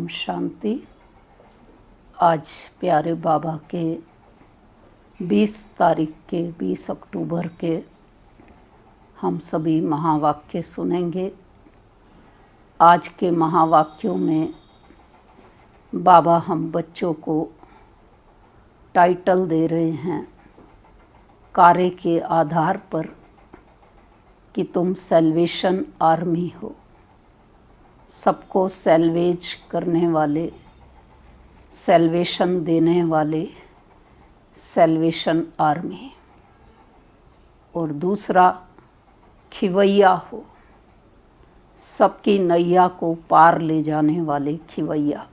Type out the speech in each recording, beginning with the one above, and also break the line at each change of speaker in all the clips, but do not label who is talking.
ओम शांति। आज प्यारे बाबा के 20 तारीख के 20 अक्टूबर के हम सभी महावाक्य सुनेंगे। आज के महावाक्यों में बाबा हम बच्चों को टाइटल दे रहे हैं कार्य के आधार पर कि तुम सैल्वेशन आर्मी हो, सबको सैल्वेज करने वाले, सैल्वेशन देने वाले सैल्वेशन आर्मी। और दूसरा खिवैया हो, सबकी नैया को पार ले जाने वाले खिवैया।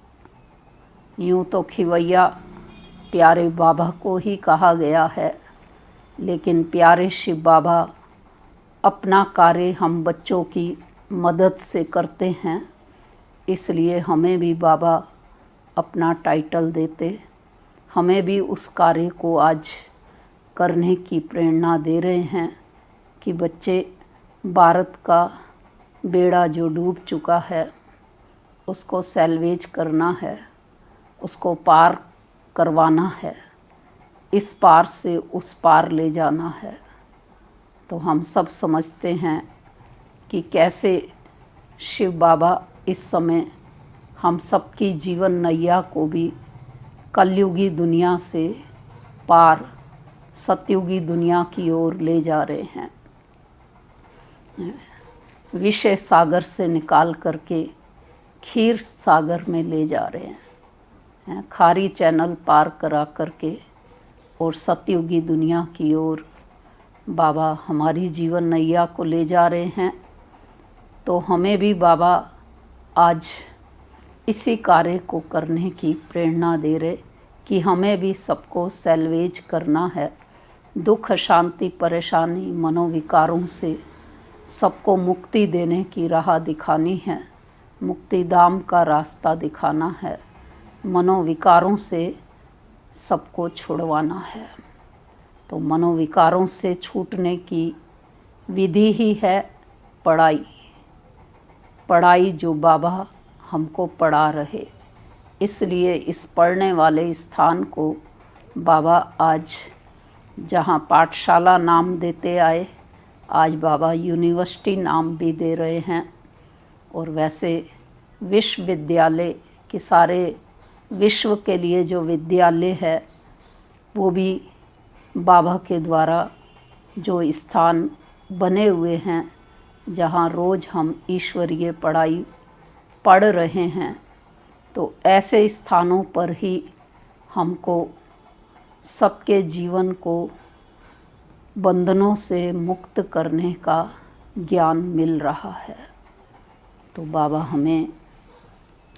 यूँ तो खिवैया प्यारे बाबा को ही कहा गया है, लेकिन प्यारे शिव बाबा अपना कार्य हम बच्चों की मदद से करते हैं, इसलिए हमें भी बाबा अपना टाइटल देते, हमें भी उस कार्य को आज करने की प्रेरणा दे रहे हैं कि बच्चे, भारत का बेड़ा जो डूब चुका है उसको सैल्वेज करना है, उसको पार करवाना है, इस पार से उस पार ले जाना है। तो हम सब समझते हैं कि कैसे शिव बाबा इस समय हम सबकी जीवन नैया को भी कलयुगी दुनिया से पार सतयुगी दुनिया की ओर ले जा रहे हैं। विषय सागर से निकाल करके क्षीर सागर में ले जा रहे हैं, खारी चैनल पार करा करके और सतयुगी दुनिया की ओर बाबा हमारी जीवन नैया को ले जा रहे हैं। तो हमें भी बाबा आज इसी कार्य को करने की प्रेरणा दे रहे कि हमें भी सबको सैल्वेज करना है, दुख शांति परेशानी मनोविकारों से सबको मुक्ति देने की राह दिखानी है, मुक्ति धाम का रास्ता दिखाना है, मनोविकारों से सबको छुड़वाना है। तो मनोविकारों से छूटने की विधि ही है पढ़ाई, पढ़ाई जो बाबा हमको पढ़ा रहे। इसलिए इस पढ़ने वाले स्थान को बाबा आज जहाँ पाठशाला नाम देते आए, आज बाबा यूनिवर्सिटी नाम भी दे रहे हैं। और वैसे विश्वविद्यालय के सारे विश्व के लिए जो विद्यालय है वो भी बाबा के द्वारा जो स्थान बने हुए हैं, जहाँ रोज़ हम ईश्वरीय पढ़ाई पढ़ रहे हैं। तो ऐसे स्थानों पर ही हमको सबके जीवन को बंधनों से मुक्त करने का ज्ञान मिल रहा है। तो बाबा हमें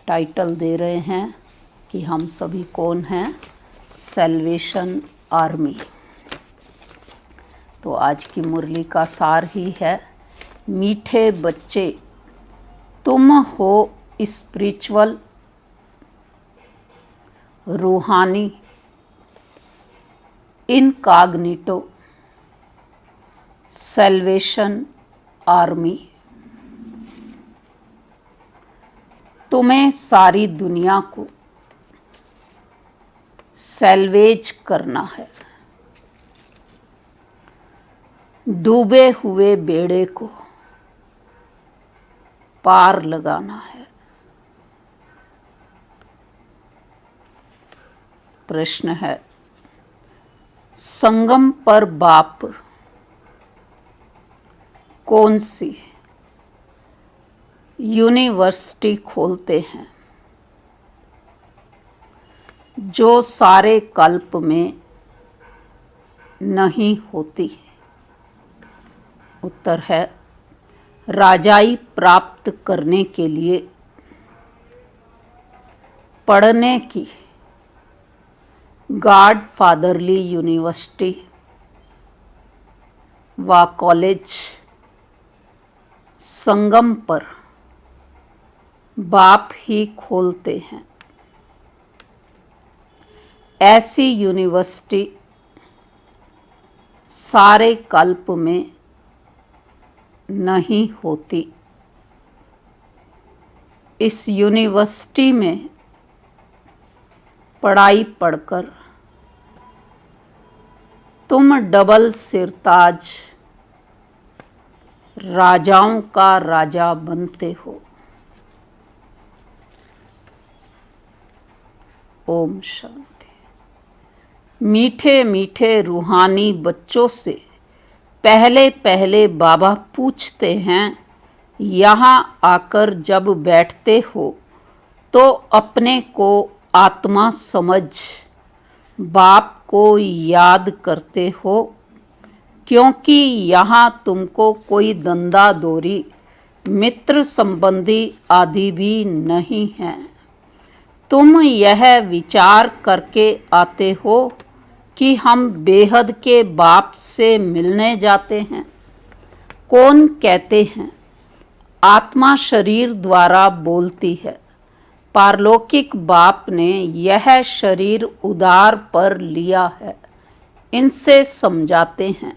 टाइटल दे रहे हैं कि हम सभी कौन हैं, सैल्वेशन आर्मी। तो आज की मुरली का सार ही है, मीठे बच्चे तुम हो स्पिरिचुअल रूहानी इनकॉग्निटो सैल्वेशन आर्मी। तुम्हें सारी दुनिया को सैल्वेज करना है, डूबे हुए बेड़े को पार लगाना है। प्रश्न है, संगम पर बाप कौन सी यूनिवर्सिटी खोलते हैं जो सारे कल्प में नहीं होती? उत्तर है, राजाई प्राप्त करने के लिए पढ़ने की गॉड फादरली यूनिवर्सिटी व कॉलेज संगम पर बाप ही खोलते हैं। ऐसी यूनिवर्सिटी सारे कल्प में नहीं होती, इस यूनिवर्सिटी में पढ़ाई पढ़कर तुम डबल सिरताज राजाओं का राजा बनते हो। ओम शांति। मीठे मीठे रूहानी बच्चों से पहले पहले बाबा पूछते हैं, यहाँ आकर जब बैठते हो तो अपने को आत्मा समझ बाप को याद करते हो, क्योंकि यहाँ तुमको कोई धंधा दोरी मित्र संबंधी आदि भी नहीं है। तुम यह विचार करके आते हो कि हम बेहद के बाप से मिलने जाते हैं। कौन कहते हैं? आत्मा शरीर द्वारा बोलती है। पारलौकिक बाप ने यह शरीर उधार पर लिया है। इनसे समझाते हैं,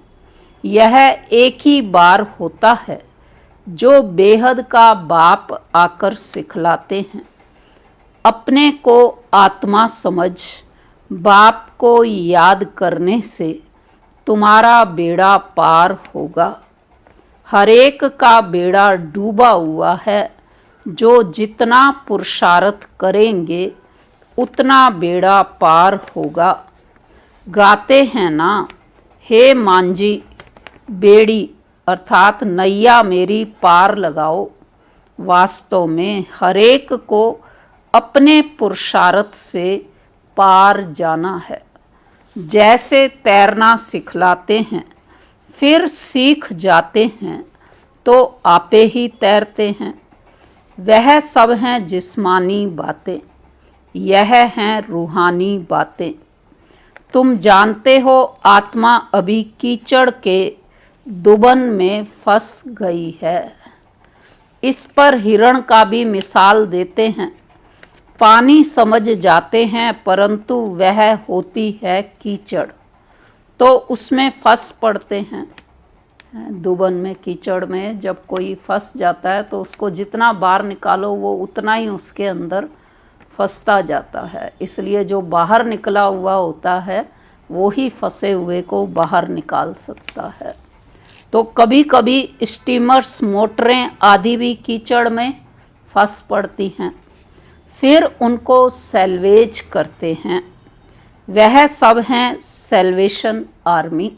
यह एक ही बार होता है जो बेहद का बाप आकर सिखलाते हैं। अपने को आत्मा समझ बाप को याद करने से तुम्हारा बेड़ा पार होगा। हर एक का बेड़ा डूबा हुआ है। जो जितना पुरुषार्थ करेंगे उतना बेड़ा पार होगा। गाते हैं ना, हे मांझी बेड़ी अर्थात नैया मेरी पार लगाओ। वास्तव में हर एक को अपने पुरुषार्थ से पार जाना है। जैसे तैरना सिखलाते हैं, फिर सीख जाते हैं तो आपे ही तैरते हैं। वह सब हैं जिस्मानी बातें, यह हैं रूहानी बातें। तुम जानते हो आत्मा अभी कीचड़ के दुबन में फंस गई है। इस पर हिरण का भी मिसाल देते हैं। पानी समझ जाते हैं परंतु वह होती है कीचड़, तो उसमें फंस पड़ते हैं। दुबन में, कीचड़ में जब कोई फंस जाता है तो उसको जितना बाहर निकालो वो उतना ही उसके अंदर फंसता जाता है। इसलिए जो बाहर निकला हुआ होता है वो ही फंसे हुए को बाहर निकाल सकता है। तो कभी कभी स्टीमर्स, मोटरें आदि भी कीचड़ में फंस पड़ती हैं, फिर उनको सैल्वेज करते हैं। वह सब हैं सैल्वेशन आर्मी।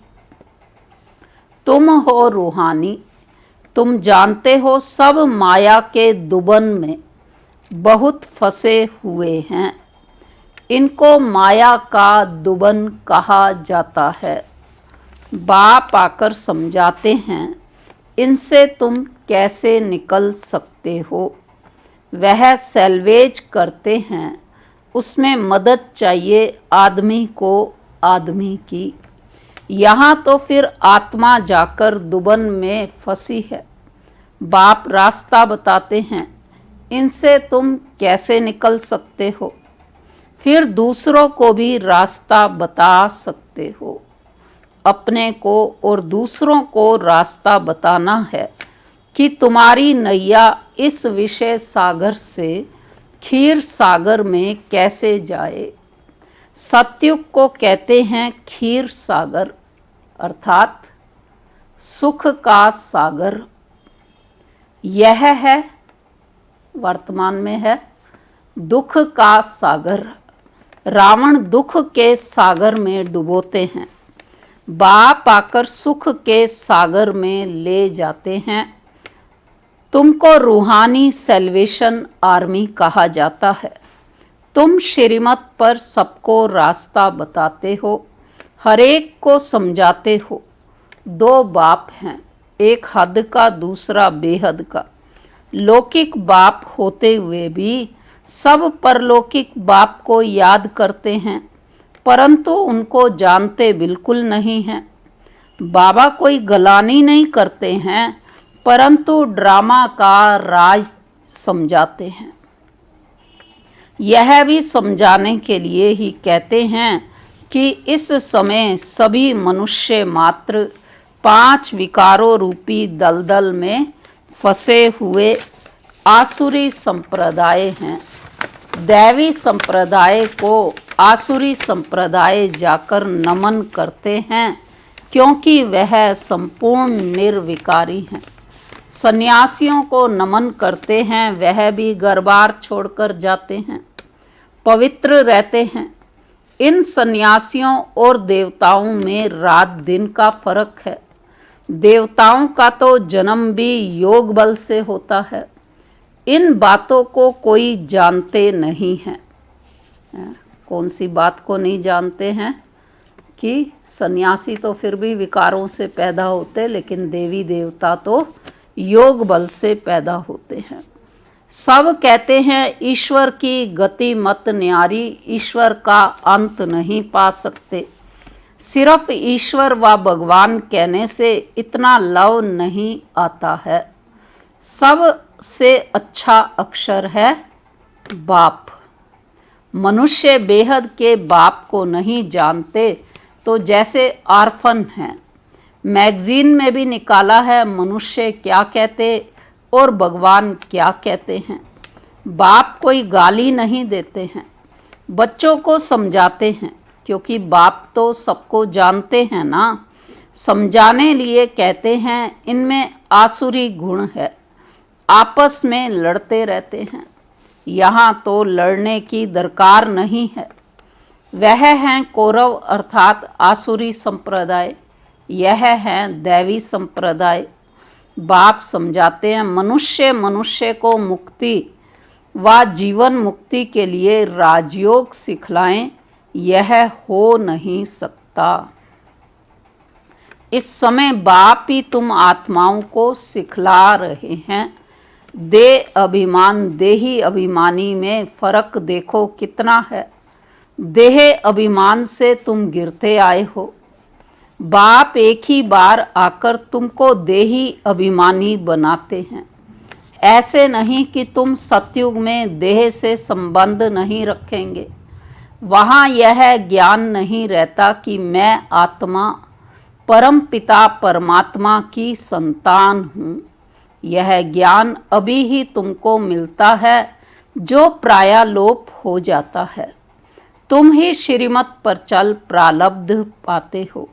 तुम हो रूहानी। तुम जानते हो सब माया के दुबन में बहुत फंसे हुए हैं। इनको माया का दुबन कहा जाता है। बाप आकर समझाते हैं, इनसे तुम कैसे निकल सकते हो। वह सैल्वेज करते हैं, उसमें मदद चाहिए आदमी को आदमी की। यहाँ तो फिर आत्मा जाकर दुबन में फंसी है। बाप रास्ता बताते हैं, इनसे तुम कैसे निकल सकते हो। फिर दूसरों को भी रास्ता बता सकते हो। अपने को और दूसरों को रास्ता बताना है कि तुम्हारी नैया इस विषय सागर से क्षीर सागर में कैसे जाए। सतयुग को कहते हैं क्षीर सागर अर्थात सुख का सागर। यह है, वर्तमान में है, दुख का सागर। रावण दुख के सागर में डुबोते हैं। बाप आकर सुख के सागर में ले जाते हैं। तुमको रूहानी सैल्वेशन आर्मी कहा जाता है। तुम श्रीमत पर सबको रास्ता बताते हो, हर एक को समझाते हो। दो बाप हैं, एक हद का दूसरा बेहद का। लौकिक बाप होते हुए भी सब परलौकिक बाप को याद करते हैं, परंतु उनको जानते बिल्कुल नहीं हैं। बाबा कोई गलानी नहीं करते हैं, परंतु ड्रामा का राज समझाते हैं। यह भी समझाने के लिए ही कहते हैं कि इस समय सभी मनुष्य मात्र 5 विकारों रूपी दलदल में फंसे हुए आसुरी संप्रदाय हैं। दैवी संप्रदाय को आसुरी संप्रदाय जाकर नमन करते हैं, क्योंकि वह संपूर्ण निर्विकारी हैं। सन्यासियों को नमन करते हैं, वह भी घर बार छोड़कर जाते हैं, पवित्र रहते हैं। इन सन्यासियों और देवताओं में रात दिन का फर्क है। देवताओं का तो जन्म भी योग बल से होता है। इन बातों को कोई जानते नहीं है। कौन सी बात को नहीं जानते हैं? कि सन्यासी तो फिर भी विकारों से पैदा होते, लेकिन देवी देवता तो योग बल से पैदा होते हैं। सब कहते हैं ईश्वर की गति मत न्यारी, ईश्वर का अंत नहीं पा सकते। सिर्फ ईश्वर व भगवान कहने से इतना लव नहीं आता है। सबसे अच्छा अक्षर है बाप। मनुष्य बेहद के बाप को नहीं जानते तो जैसे आर्फन हैं। मैगजीन में भी निकाला है मनुष्य क्या कहते और भगवान क्या कहते हैं। बाप कोई गाली नहीं देते हैं, बच्चों को समझाते हैं, क्योंकि बाप तो सबको जानते हैं ना। समझाने लिए कहते हैं इनमें आसुरी गुण है, आपस में लड़ते रहते हैं। यहाँ तो लड़ने की दरकार नहीं है। वह हैं कौरव अर्थात आसुरी संप्रदाय, यह हैं दैवी संप्रदाय। बाप समझाते हैं मनुष्य को मुक्ति व जीवन मुक्ति के लिए राजयोग सिखलाएं, यह हो नहीं सकता। इस समय बाप ही तुम आत्माओं को सिखला रहे हैं। देही अभिमानी में फर्क देखो कितना है। देह अभिमान से तुम गिरते आए हो। बाप एक ही बार आकर तुमको देही अभिमानी बनाते हैं। ऐसे नहीं कि तुम सतयुग में देह से संबंध नहीं रखेंगे। वहाँ यह ज्ञान नहीं रहता कि मैं आत्मा परम पिता परमात्मा की संतान हूँ। यह ज्ञान अभी ही तुमको मिलता है, जो प्रायालोप हो जाता है। तुम ही श्रीमत पर चल प्रारब्ध पाते हो।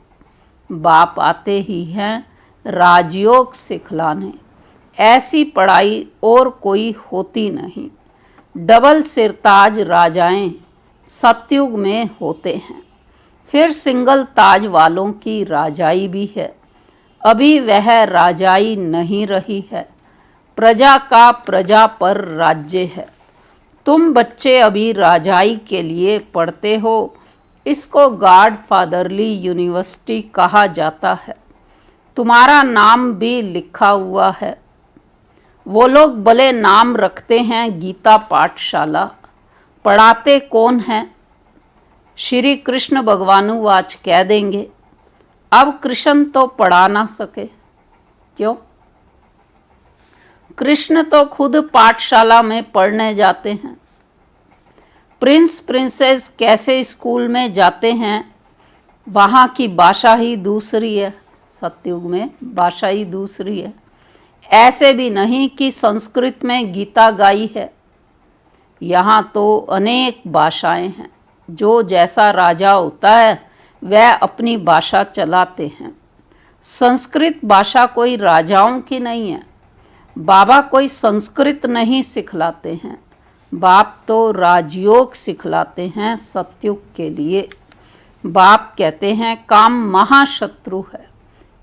बाप आते ही हैं राजयोग सिखलाने। ऐसी पढ़ाई और कोई होती नहीं। डबल सिरताज राजाएं सतयुग में होते हैं, फिर सिंगल ताज वालों की राजाई भी है। अभी वह राजाई नहीं रही है, प्रजा का प्रजा पर राज्य है। तुम बच्चे अभी राजाई के लिए पढ़ते हो। इसको गॉड फादरली यूनिवर्सिटी कहा जाता है। तुम्हारा नाम भी लिखा हुआ है। वो लोग भले नाम रखते हैं गीता पाठशाला, पढ़ाते कौन हैं? श्री कृष्ण भगवानुवाच कह देंगे। अब कृष्ण तो पढ़ा ना सके, क्यों? कृष्ण तो खुद पाठशाला में पढ़ने जाते हैं। प्रिंस प्रिंसेस कैसे स्कूल में जाते हैं, वहाँ की भाषा ही दूसरी है। सतयुग में भाषा ही दूसरी है। ऐसे भी नहीं कि संस्कृत में गीता गाई है। यहाँ तो अनेक भाषाएं हैं। जो जैसा राजा होता है वह अपनी भाषा चलाते हैं। संस्कृत भाषा कोई राजाओं की नहीं है। बाबा कोई संस्कृत नहीं सिखलाते हैं। बाप तो राजयोग सिखलाते हैं सतयुग के लिए। बाप कहते हैं काम महाशत्रु है,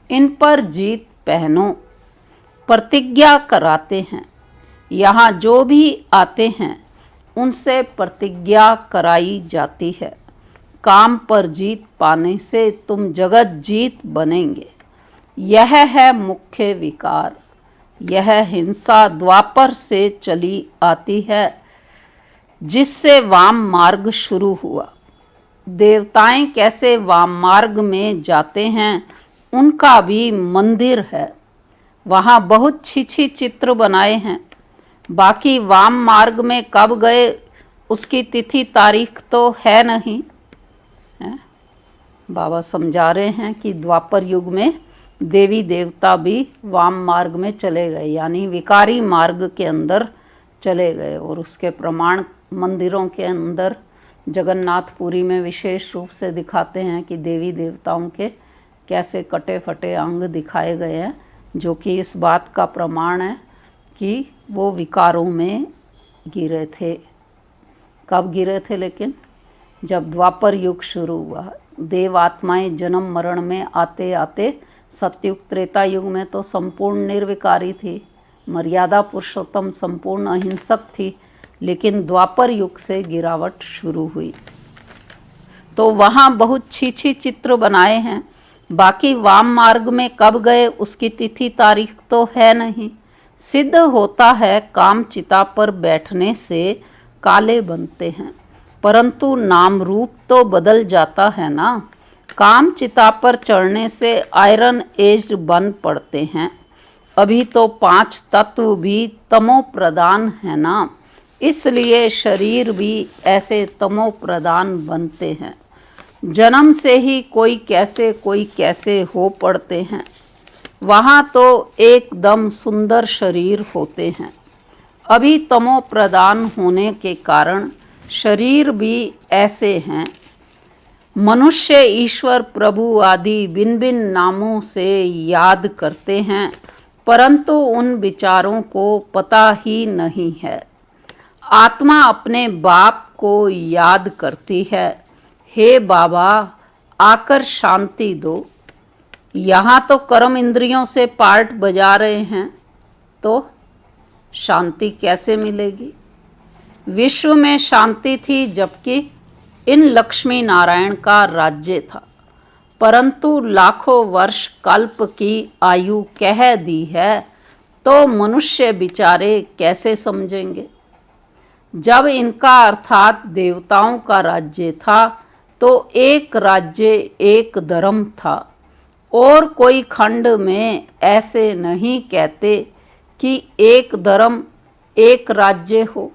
इन पर जीत पहनो। प्रतिज्ञा कराते हैं। यहाँ जो भी आते हैं उनसे प्रतिज्ञा कराई जाती है। काम पर जीत पाने से तुम जगत जीत बनेंगे। यह है मुख्य विकार। यह हिंसा द्वापर से चली आती है, जिससे वाम मार्ग शुरू हुआ। देवताएं कैसे वाम मार्ग में जाते हैं, उनका भी मंदिर है। वहाँ बहुत छी चित्र बनाए हैं। बाकी वाम मार्ग में कब गए उसकी तिथि तारीख तो है नहीं है? बाबा समझा रहे हैं कि द्वापर युग में देवी देवता भी वाम मार्ग में चले गए, यानी विकारी मार्ग के अंदर चले गए। और उसके प्रमाण मंदिरों के अंदर जगन्नाथपुरी में विशेष रूप से दिखाते हैं कि देवी देवताओं के कैसे कटे फटे अंग दिखाए गए हैं, जो कि इस बात का प्रमाण है कि वो विकारों में गिरे थे। कब गिरे थे? लेकिन जब द्वापर युग शुरू हुआ, देव आत्माएं जन्म मरण में आते आते सतयुग त्रेता युग में तो संपूर्ण निर्विकारी थी, मर्यादा पुरुषोत्तम संपूर्ण अहिंसक थी, लेकिन द्वापर युग से गिरावट शुरू हुई। तो वहाँ बहुत छीछी चित्र बनाए हैं। बाकी वाम मार्ग में कब गए उसकी तिथि तारीख तो है नहीं। सिद्ध होता है काम चिता पर बैठने से काले बनते हैं, परंतु नाम रूप तो बदल जाता है ना। काम चिता पर चढ़ने से आयरन एज्ड बन पड़ते हैं। अभी तो 5 तत्व भी तमो प्रधान है ना, इसलिए शरीर भी ऐसे तमो प्रधान बनते हैं। जन्म से ही कोई कैसे हो पड़ते हैं। वहाँ तो एकदम सुंदर शरीर होते हैं। अभी तमो प्रधान होने के कारण शरीर भी ऐसे हैं। मनुष्य ईश्वर प्रभु आदि भिन्न भिन्न नामों से याद करते हैं, परंतु उन विचारों को पता ही नहीं है। आत्मा अपने बाप को याद करती है, हे बाबा आकर शांति दो। यहाँ तो कर्म इंद्रियों से पार्ट बजा रहे हैं, तो शांति कैसे मिलेगी? विश्व में शांति थी जबकि इन लक्ष्मी नारायण का राज्य था, परंतु लाखों वर्ष कल्प की आयु कह दी है, तो मनुष्य बिचारे कैसे समझेंगे? जब इनका अर्थात देवताओं का राज्य था तो एक राज्य एक धर्म था, और कोई खंड में ऐसे नहीं कहते कि एक धर्म एक राज्य हो।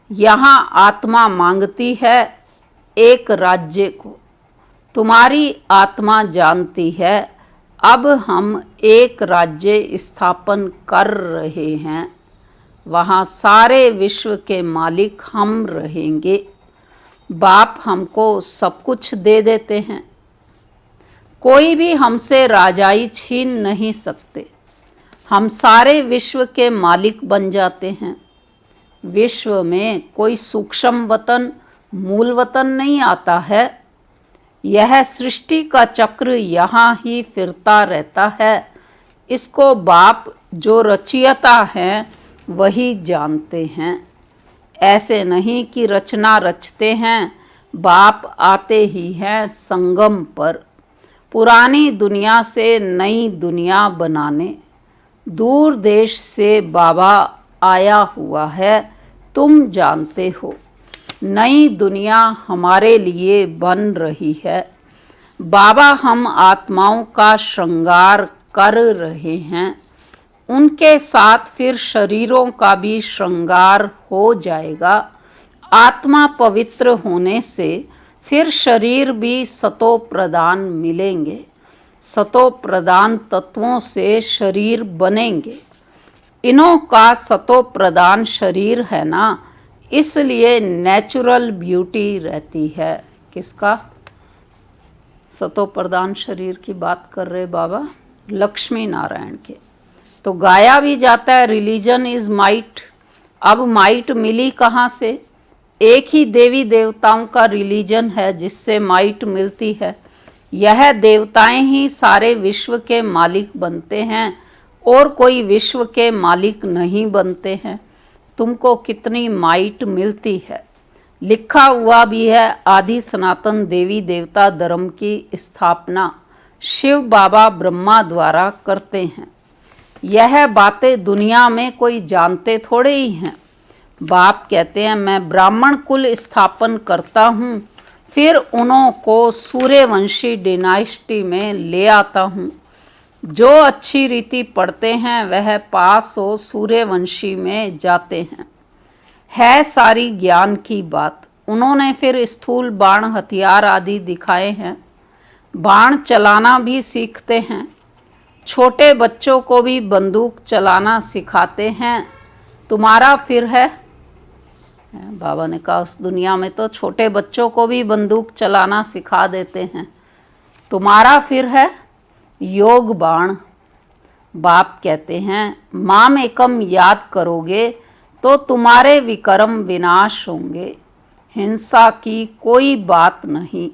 यहाँ आत्मा मांगती है एक राज्य को। तुम्हारी आत्मा जानती है अब हम एक राज्य स्थापन कर रहे हैं, वहाँ सारे विश्व के मालिक हम रहेंगे। बाप हमको सब कुछ दे देते हैं, कोई भी हमसे राजाई छीन नहीं सकते। हम सारे विश्व के मालिक बन जाते हैं। विश्व में कोई सूक्ष्म वतन मूल वतन नहीं आता है। यह सृष्टि का चक्र यहाँ ही फिरता रहता है। इसको बाप जो रचयिता हैं वही जानते हैं। ऐसे नहीं कि रचना रचते हैं, बाप आते ही हैं संगम पर, पुरानी दुनिया से नई दुनिया बनाने। दूर देश से बाबा आया हुआ है, तुम जानते हो। नई दुनिया हमारे लिए बन रही है। बाबा हम आत्माओं का श्रृंगार कर रहे हैं, उनके साथ फिर शरीरों का भी श्रृंगार हो जाएगा। आत्मा पवित्र होने से फिर शरीर भी सतो प्रदान मिलेंगे। सतो प्रदान तत्वों से शरीर बनेंगे। इनों का सतो प्रदान शरीर है ना, इसलिए नेचुरल ब्यूटी रहती है। किसका? सतो प्रदान शरीर की बात कर रहे बाबा लक्ष्मी नारायण के। तो गाया भी जाता है रिलीजन इज माइट। अब माइट मिली कहाँ से? एक ही देवी देवताओं का रिलीजन है जिससे माइट मिलती है। यह देवताएं ही सारे विश्व के मालिक बनते हैं और कोई विश्व के मालिक नहीं बनते हैं। तुमको कितनी माइट मिलती है? लिखा हुआ भी है आदि सनातन देवी देवता धर्म की स्थापना शिव बाबा ब्रह्मा द्वारा करते हैं। यह बातें दुनिया में कोई जानते थोड़े ही हैं। बाप कहते हैं मैं ब्राह्मण कुल स्थापन करता हूँ, फिर उन्हों को सूर्यवंशी डिनाइस्टी में ले आता हूँ। जो अच्छी रीति पढ़ते हैं वह पास हो सूर्यवंशी में जाते हैं। है सारी ज्ञान की बात। उन्होंने फिर स्थूल बाण हथियार आदि दिखाए हैं। बाण चलाना भी सीखते हैं। छोटे बच्चों को भी बंदूक चलाना सिखाते हैं। तुम्हारा फिर है। बाबा ने कहा उस दुनिया में तो छोटे बच्चों को भी बंदूक चलाना सिखा देते हैं। तुम्हारा फिर है योग बाण। बाप कहते हैं माम एकम याद करोगे तो तुम्हारे विक्रम विनाश होंगे। हिंसा की कोई बात नहीं,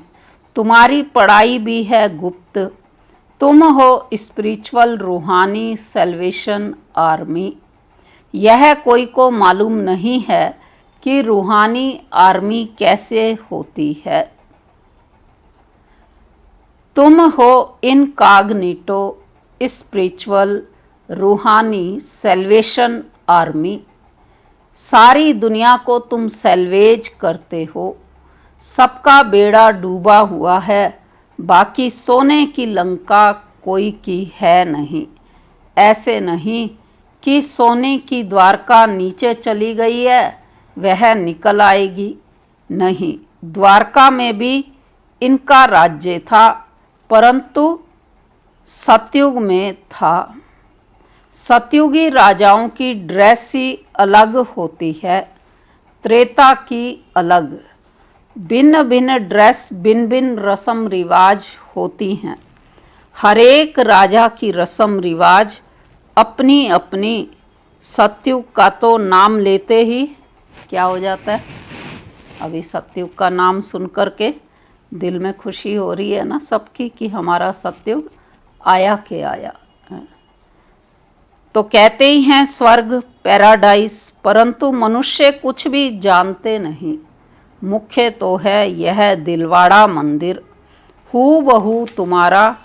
तुम्हारी पढ़ाई भी है गुप्त। तुम हो स्पिरिचुअल रूहानी सेल्वेशन आर्मी। यह कोई को मालूम नहीं है कि रूहानी आर्मी कैसे होती है। तुम हो इनकॉग्निटो स्पिरिचुअल रूहानी सेल्वेशन आर्मी। सारी दुनिया को तुम सेल्वेज करते हो। सबका बेड़ा डूबा हुआ है, बाकी सोने की लंका कोई की है नहीं। ऐसे नहीं कि सोने की द्वारका नीचे चली गई है, वह निकल आएगी। नहीं, द्वारका में भी इनका राज्य था, परंतु सतयुग में था। सतयुगी राजाओं की ड्रेस ही अलग होती है, त्रेता की अलग। भिन्न भिन्न ड्रेस, भिन्न भिन्न रस्म रिवाज होती हैं। हरेक राजा की रस्म रिवाज अपनी अपनी। सतयुग का तो नाम लेते ही क्या हो जाता है। अभी सतयुग का नाम सुन कर के दिल में खुशी हो रही है ना सबकी कि हमारा सतयुग आया के आया। तो कहते ही हैं स्वर्ग पैराडाइस, परंतु मनुष्य कुछ भी जानते नहीं। मुख्य तो है यह दिलवाड़ा मंदिर, हूबहू तुम्हारा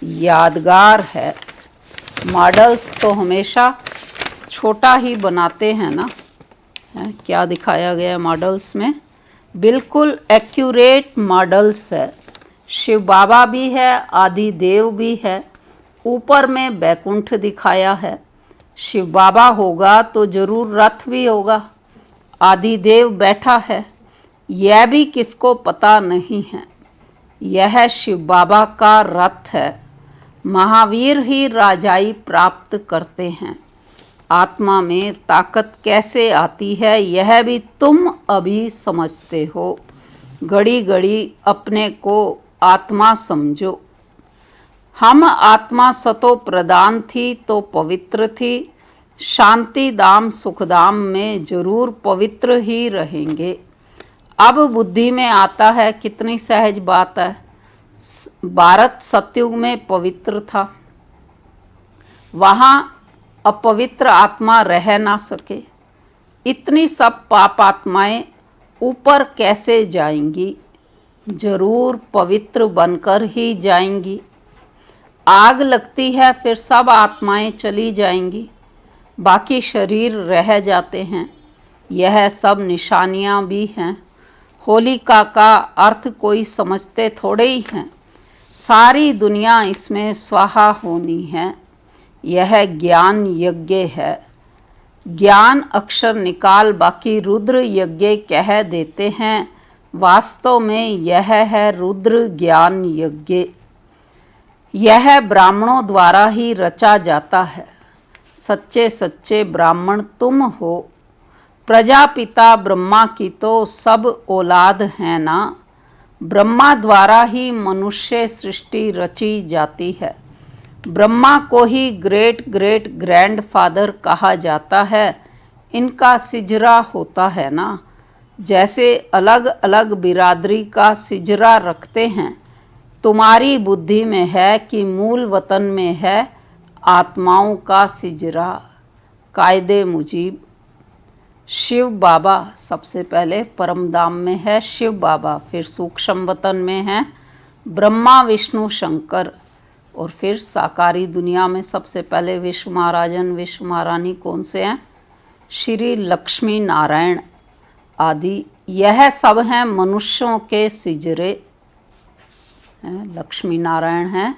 यादगार है। मॉडल्स तो हमेशा छोटा ही बनाते हैं ना। क्या दिखाया गया है मॉडल्स में, बिल्कुल एक्यूरेट मॉडल्स है। शिव बाबा भी है, आदि देव भी है, ऊपर में बैकुंठ दिखाया है। शिव बाबा होगा तो जरूर रथ भी होगा, आदि देव बैठा है, यह भी किसको पता नहीं है। यह शिव बाबा का रथ है। महावीर ही राजाई प्राप्त करते हैं। आत्मा में ताकत कैसे आती है यह भी तुम अभी समझते हो। घड़ी घड़ी अपने को आत्मा समझो। हम आत्मा सतो प्रदान थी तो पवित्र थी। शांति धाम सुखधाम में जरूर पवित्र ही रहेंगे। अब बुद्धि में आता है, कितनी सहज बात है। भारत सतयुग में पवित्र था, वहाँ अपवित्र आत्मा रह ना सके। इतनी सब पाप आत्माएं ऊपर कैसे जाएंगी, जरूर पवित्र बनकर ही जाएंगी। आग लगती है फिर सब आत्माएं चली जाएंगी, बाकी शरीर रह जाते हैं। यह सब निशानियां भी हैं। होलिका का अर्थ कोई समझते थोड़े ही हैं। सारी दुनिया इसमें स्वाहा होनी है। यह ज्ञान यज्ञ है। ज्ञान अक्षर निकाल बाकी रुद्र यज्ञ कह देते हैं, वास्तव में यह है रुद्र ज्ञान यज्ञ। यह ब्राह्मणों द्वारा ही रचा जाता है। सच्चे सच्चे ब्राह्मण तुम हो। प्रजापिता ब्रह्मा की तो सब औलाद हैं ना। ब्रह्मा द्वारा ही मनुष्य सृष्टि रची जाती है। ब्रह्मा को ही ग्रेट ग्रेट ग्रैंडफादर कहा जाता है। इनका सिजरा होता है ना। जैसे अलग अलग बिरादरी का सिजरा रखते हैं, तुम्हारी बुद्धि में है कि मूल वतन में है आत्माओं का सिजरा। कायदे मुजीब शिव बाबा सबसे पहले परम धाम में है शिव बाबा, फिर सूक्ष्म वतन में है ब्रह्मा विष्णु शंकर, और फिर साकारी दुनिया में सबसे पहले विश्व महाराजन विश्व महारानी कौन से हैं, श्री लक्ष्मी नारायण आदि। यह सब हैं मनुष्यों के सिजरे। लक्ष्मी नारायण हैं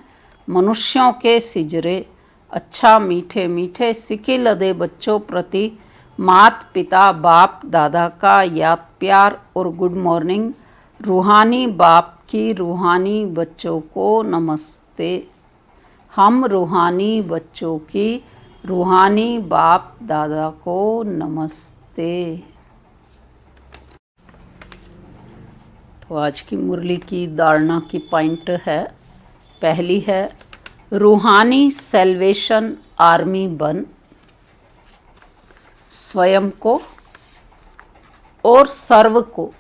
मनुष्यों के सिजरे। अच्छा मीठे मीठे सिके लदे बच्चों प्रति मात पिता बाप दादा का याद प्यार और गुड मॉर्निंग। रूहानी बाप की रूहानी बच्चों को नमस्ते। हम रूहानी बच्चों की रूहानी बाप दादा को नमस्ते। तो आज की मुरली की धारणा की पॉइंट है, पहली है, रूहानी सेल्वेशन आर्मी बन स्वयं को और सर्व को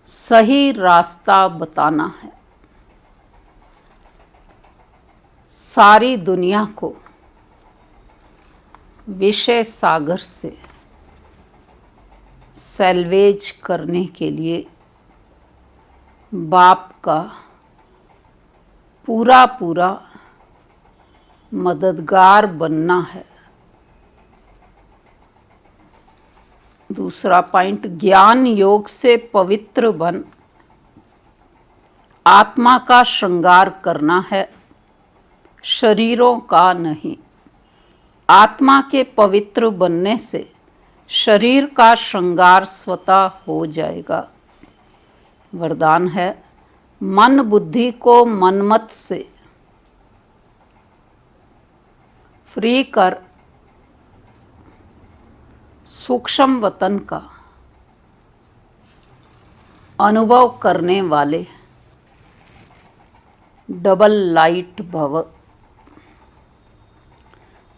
सही रास्ता बताना है। सारी दुनिया को विषय सागर से सैल्वेज करने के लिए बाप का पूरा पूरा मददगार बनना है। दूसरा पॉइंट, ज्ञान योग से पवित्र बन आत्मा का श्रृंगार करना है, शरीरों का नहीं। आत्मा के पवित्र बनने से शरीर का श्रृंगार स्वतः हो जाएगा। वरदान है, मन बुद्धि को मनमत से फ्री कर सूक्ष्म वतन का अनुभव करने वाले डबल लाइट भव।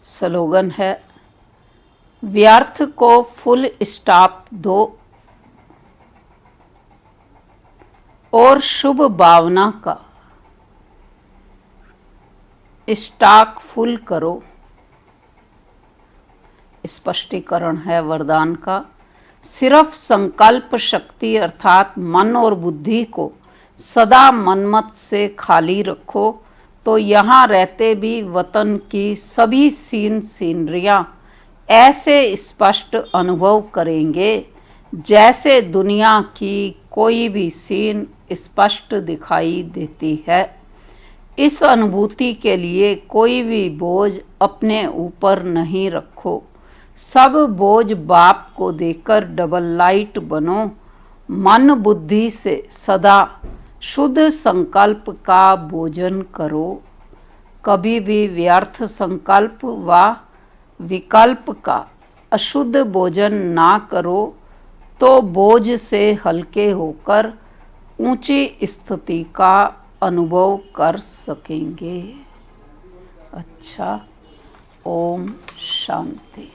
स्लोगन है, व्यर्थ को फुल स्टॉप दो और शुभ भावना का स्टॉक फुल करो। स्पष्टीकरण है वरदान का, सिर्फ संकल्प शक्ति अर्थात मन और बुद्धि को सदा मनमत से खाली रखो तो यहाँ रहते भी वतन की सभी सीनरियाँ ऐसे स्पष्ट अनुभव करेंगे जैसे दुनिया की कोई भी सीन स्पष्ट दिखाई देती है। इस अनुभूति के लिए कोई भी बोझ अपने ऊपर नहीं रखो, सब बोझ बाप को देकर डबल लाइट बनो। मन बुद्धि से सदा शुद्ध संकल्प का भोजन करो, कभी भी व्यर्थ संकल्प व विकल्प का अशुद्ध भोजन ना करो तो बोझ से हल्के होकर ऊंची स्थिति का अनुभव कर सकेंगे। अच्छा, ओम शांति।